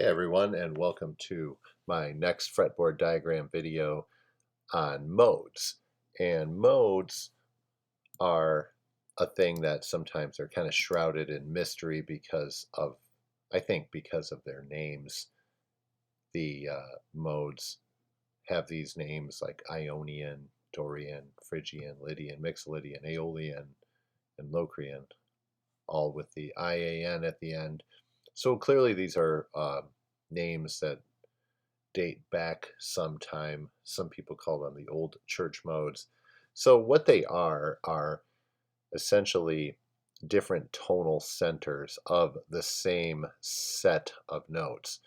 Hey everyone, and welcome to my next fretboard diagram video on modes. And modes are a thing that sometimes are kind of shrouded in mystery because of, I think, because of their names. The modes have these names like Ionian, Dorian, Phrygian, Lydian, Mixolydian, Aeolian, and Locrian, all with the IAN at the end. So clearly these are names that date back some time. Some people call them the old church modes. So what they are essentially different tonal centers of the same set of notes.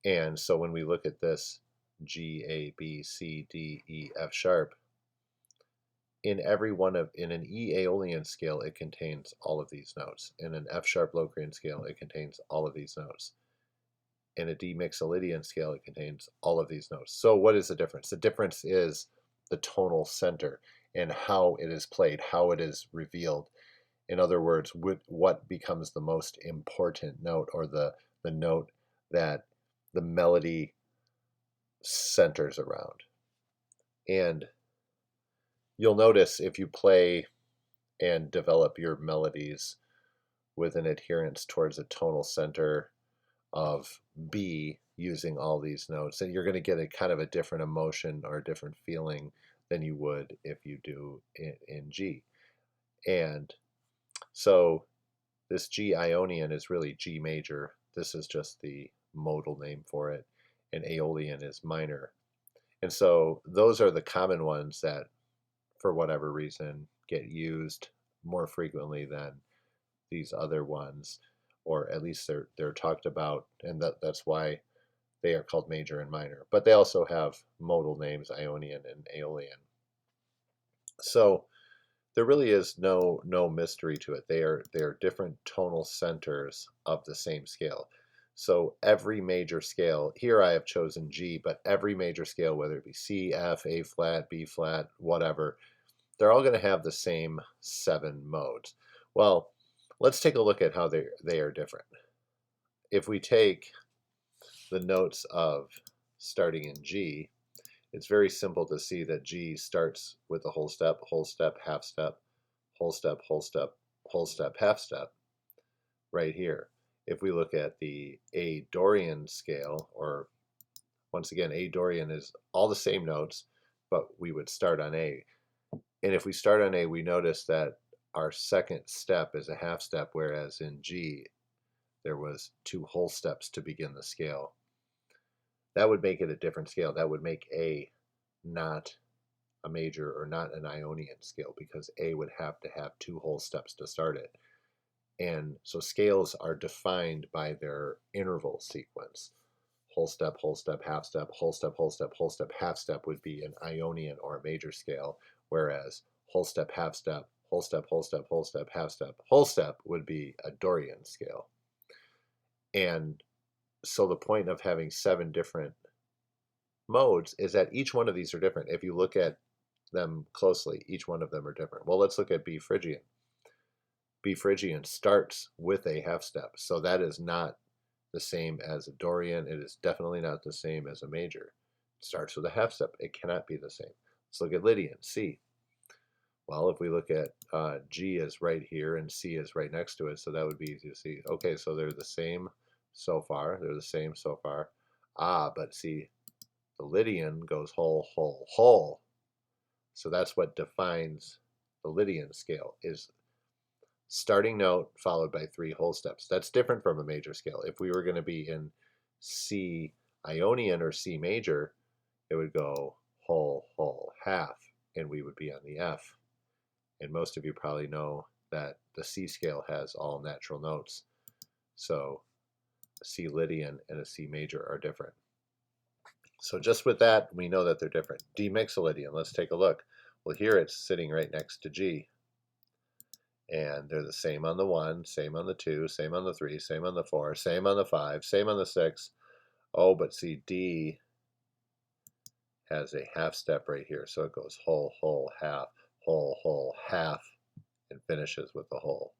And so when we look at this G, A, B, C, D, E, F sharp, in an E Aeolian scale, it contains all of these notes. In an F sharp Locrian scale, it contains all of these notes. In a D Mixolydian scale, it contains all of these notes. So what is the difference? The difference is the tonal center and how it is played, how it is revealed. In other words, what becomes the most important note, or the note that the melody centers around. And you'll notice if you play and develop your melodies with an adherence towards a tonal center of B using all these notes, and you're going to get a kind of a different emotion or a different feeling than you would if you do in G. And so this G Ionian is really G major. This is just the modal name for it, and Aeolian is minor. And so those are the common ones that, for whatever reason, get used more frequently than these other ones, or at least they're talked about, and that's why they are called major and minor. But they also have modal names, Ionian and Aeolian. So there really is no mystery to it. They are different tonal centers of the same scale. So every major scale, here I have chosen G, but every major scale, whether it be C, F, A flat, B flat, whatever, they're all going to have the same 7 modes. Well, let's take a look at how they are different. If we take the notes of starting in G, it's very simple to see that G starts with a whole step, half step, whole step, whole step, whole step, half step, right here. If we look at the A Dorian scale, or once again, A Dorian is all the same notes, but we would start on A. And if we start on A, we notice that our second step is a half step, whereas in G, there was 2 whole steps to begin the scale. That would make it a different scale. That would make A not a major or not an Ionian scale, because A would have to have 2 whole steps to start it. And so scales are defined by their interval sequence. Whole step, half step, whole step, half step would be an Ionian or a major scale, whereas whole step, half step, whole step, half step, whole step would be a Dorian scale. And so the point of having 7 different modes is that each one of these are different. If you look at them closely, each one of them are different. Well, let's look at B Phrygian. B Phrygian starts with a half step, so that is not the same as a Dorian. It is definitely not the same as a major. It starts with a half step. It cannot be the same. Let's look at Lydian, C. Well, if we look at G is right here and C is right next to it, so that would be easy to see. Okay, so they're the same so far. They're the same so far. But see, the Lydian goes whole, whole, whole. So that's what defines the Lydian scale, is starting note followed by 3 whole steps. That's different from a major scale. If we were going to be in C Ionian or C major, it would go whole, whole, half, and we would be on the F. And most of you probably know that the C scale has all natural notes. So a C Lydian and a C major are different. So just with that, we know that they're different. D Mixolydian, let's take a look. Well, here it's sitting right next to G. And they're the same on the 1, same on the 2, same on the 3, same on the 4, same on the 5, same on the 6. Oh, but see, D has a half step right here. So it goes whole, whole, half, and finishes with the whole.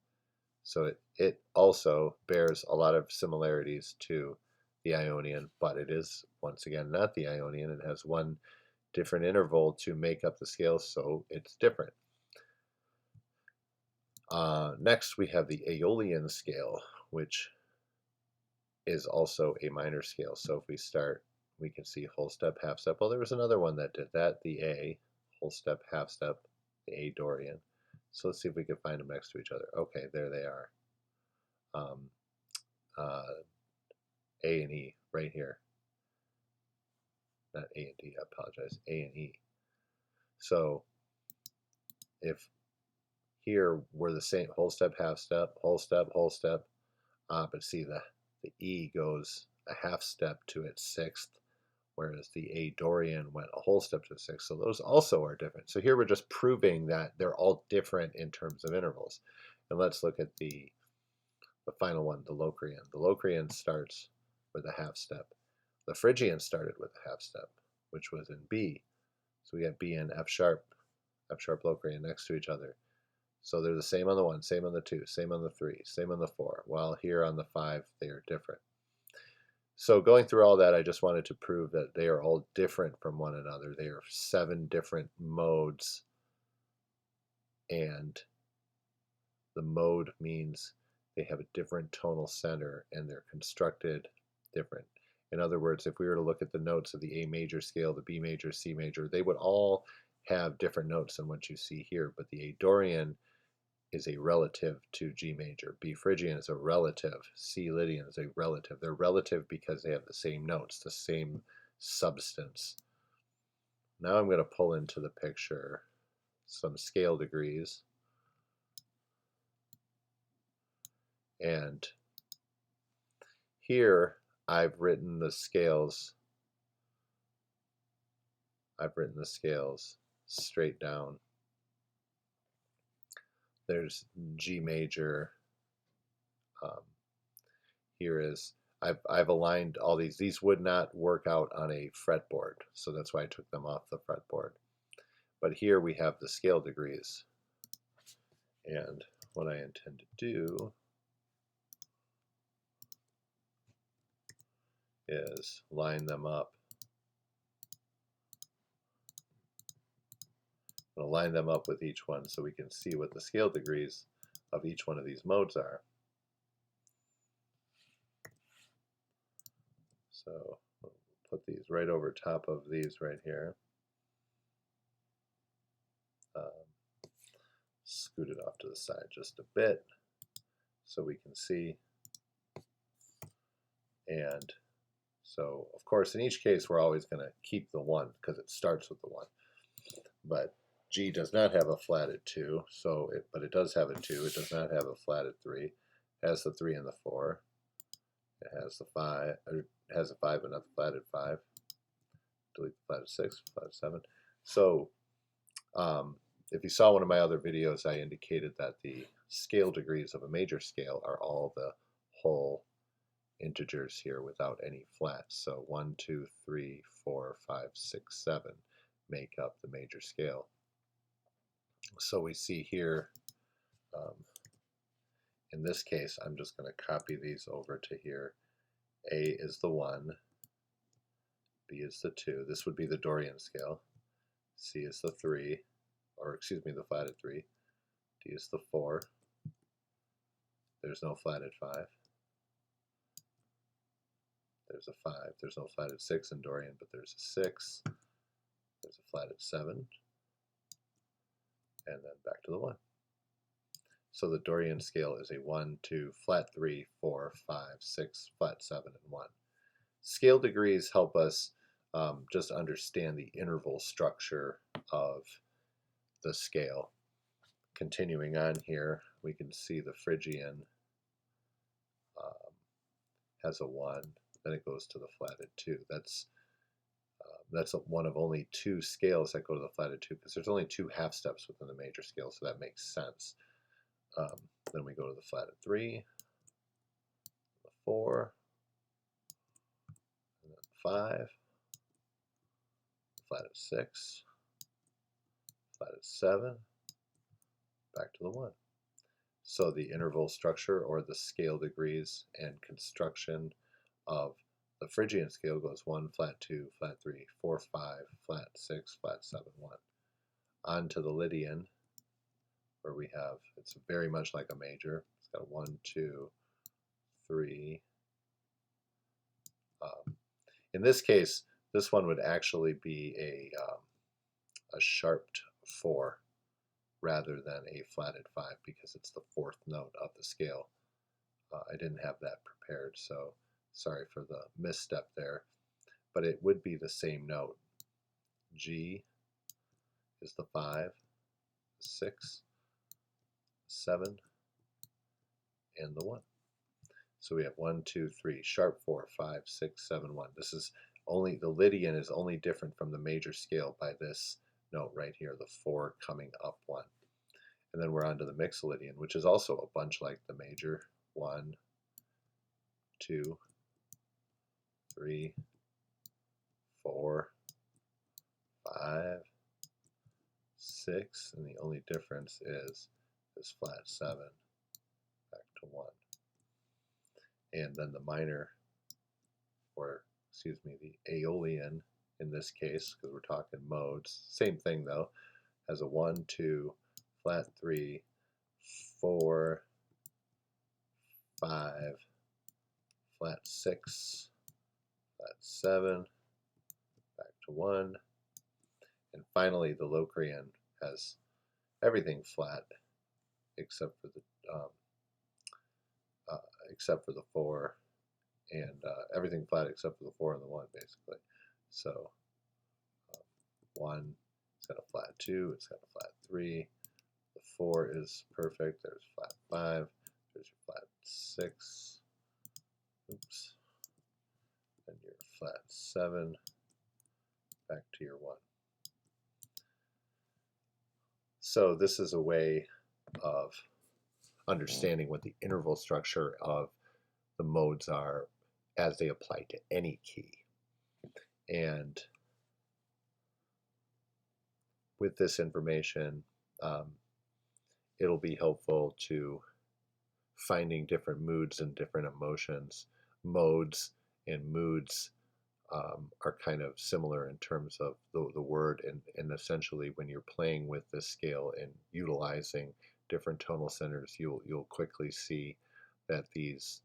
So it also bears a lot of similarities to the Ionian, but it is, once again, not the Ionian. It has one different interval to make up the scale, so it's different. Next, we have the Aeolian scale, which is also a minor scale. So if we start, we can see whole step, half step. Well, there was another one that did that, the A, whole step, half step, the A Dorian. So let's see if we can find them next to each other. Okay, there they are. A and E right here. Not A and D, I apologize, A and E. So if here we're the same, whole step, half step, whole step, but see the E goes a half step to its sixth, whereas the A Dorian went a whole step to the sixth. So those also are different. So here we're just proving that they're all different in terms of intervals. And let's look at the final one, the Locrian. The Locrian starts with a half step. The Phrygian started with a half step, which was in B. So we got B and F sharp Locrian next to each other. So they're the same on the 1, same on the 2, same on the 3, same on the 4, while here on the 5 they are different. So going through all that, I just wanted to prove that they are all different from one another. They are 7 different modes, and the mode means they have a different tonal center and they're constructed different. In other words, if we were to look at the notes of the A major scale, the B major, C major, they would all have different notes than what you see here, but the A Dorian is a relative to G major. B Phrygian is a relative. C Lydian is a relative. They're relative because they have the same notes, the same substance. Now I'm going to pull into the picture some scale degrees. And here I've written the scales. Straight down. There's G major. Here is, I've aligned all these. These would not work out on a fretboard, so that's why I took them off the fretboard. But here we have the scale degrees. And what I intend to do is line them up. I'm going to line them up with each one so we can see what the scale degrees of each one of these modes are. So we'll put these right over top of these right here. Scoot it off to the side just a bit so we can see. And so, of course, in each case, we're always going to keep the 1 because it starts with the 1. But G does not have a flatted 2, but it does have a 2. It does not have a flatted 3. It has the 3 and the 4. It has the 5. It has a 5 but not the flatted 5. Delete the flatted 6, flatted 7. So if you saw one of my other videos, I indicated that the scale degrees of a major scale are all the whole integers here without any flats. So 1, 2, 3, 4, 5, 6, 7 make up the major scale. So we see here, in this case, I'm just going to copy these over to here. A is the 1, B is the 2. This would be the Dorian scale. C is the 3, or excuse me, the flatted 3. D is the 4. There's no flatted 5. There's a 5. There's no flatted 6 in Dorian, but there's a 6. There's a flatted 7. And then back to the 1. So the Dorian scale is a 1, 2, flat 3, 4, 5, 6, flat 7, and 1. Scale degrees help us just understand the interval structure of the scale. Continuing on here, we can see the Phrygian has a 1, then it goes to the flatted 2. That's one of only 2 scales that go to the flatted 2, because there's only 2 half steps within the major scale, so that makes sense. Then we go to the flatted 3, the 4, and then 5, flatted 6, flatted 7, back to the 1. So the interval structure, or the scale degrees and construction of Phrygian scale goes 1, flat 2, flat 3, 4, 5, flat 6, flat 7, 1. On to the Lydian, where we have, it's very much like a major. It's got a 1, 2, 3. In this case, this one would actually be a sharped 4 rather than a flatted 5 because it's the 4th note of the scale. I didn't have that prepared, so sorry for the misstep there. But it would be the same note. G is the 5, 6, 7, and the 1. So we have 1, 2, 3, sharp 4, 5, 6, 7, 1. This is only, the Lydian is only different from the major scale by this note right here, the 4 coming up 1. And then we're on to the Mixolydian, which is also a bunch like the major. 1, 2, 3, 4, 5, 6, and the only difference is this flat 7 back to 1. And then the minor, or excuse me, the Aeolian in this case, because we're talking modes, same thing though, has a 1, 2, flat 3, 4, 5, flat 6, flat 7, back to 1, and finally the Locrian has everything flat except for the 4, and everything flat except for the 4 and the 1 basically. So 1, it's got a flat 2, it's got a flat 3, the 4 is perfect, there's flat 5, there's your flat 6, oops, and your flat 7, back to your 1. So this is a way of understanding what the interval structure of the modes are as they apply to any key. And with this information, it'll be helpful to finding different moods and different emotions. Modes and moods are kind of similar in terms of the word, and essentially when you're playing with this scale and utilizing different tonal centers, you'll quickly see that these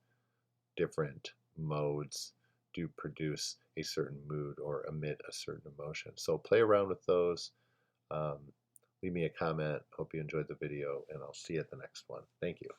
different modes do produce a certain mood or emit a certain emotion. So play around with those. Leave me a comment. Hope you enjoyed the video, and I'll see you at the next one. Thank you.